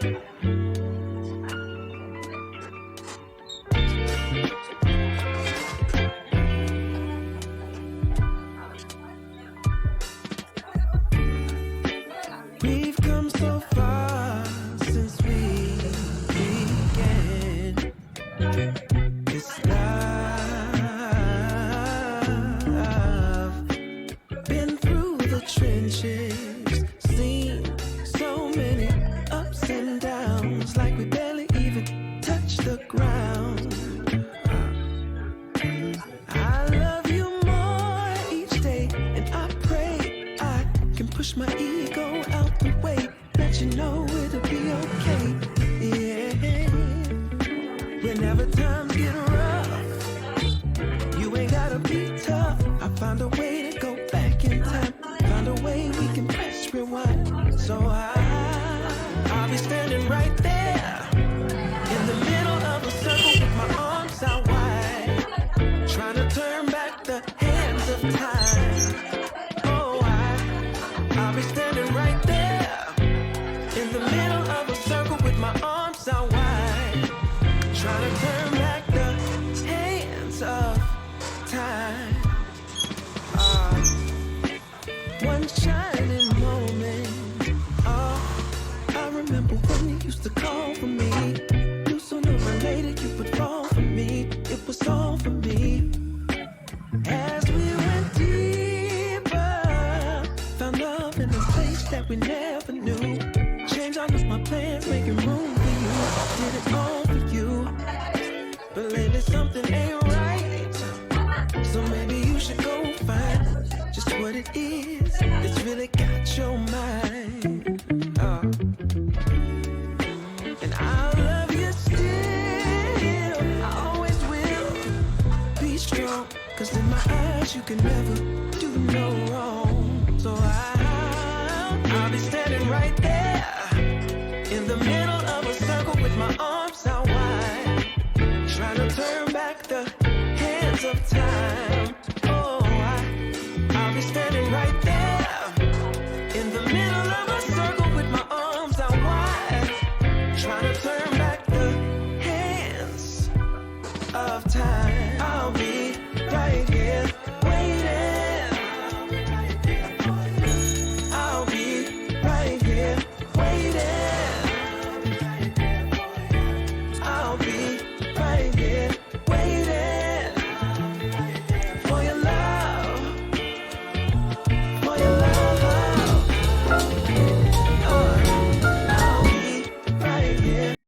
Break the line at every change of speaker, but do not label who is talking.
We've come so far since we began this love. Been through the trenches, seen so many ups and downs, like we barely even touched the ground. I love you more each day, and I pray I can push my ego out the way, let you know it'll be okay. Yeah. Whenever times get rough, you ain't gotta be tough. I found a way to go back in time, found a way we can press rewind. So I'll be standing right there in the middle of a circle with my arms out wide, trying to turn back the hands of time. Oh, I'll be standing right there in the middle of a circle with my arms out wide, trying to turn back the hands of time. One shining moment. Oh, I remember when you used to call for me. Knew sooner or later you would fall for me. It was all for me. As we went deeper, found love in a place that we never knew. Changed all of my plans, making room for you. Did it all for you. But lately something ain't right, so maybe you should go find just what it is that's really got your mind. And I'll love you still, I always will. Be strong, cause in my eyes you can never do no wrong. So I'll be standing right there in the middle of a circle with my arms out wide, trying to turn back the hands of time. Oh, I'll be standing right there in the middle of a circle with my arms out wide, trying to turn back the hands of time.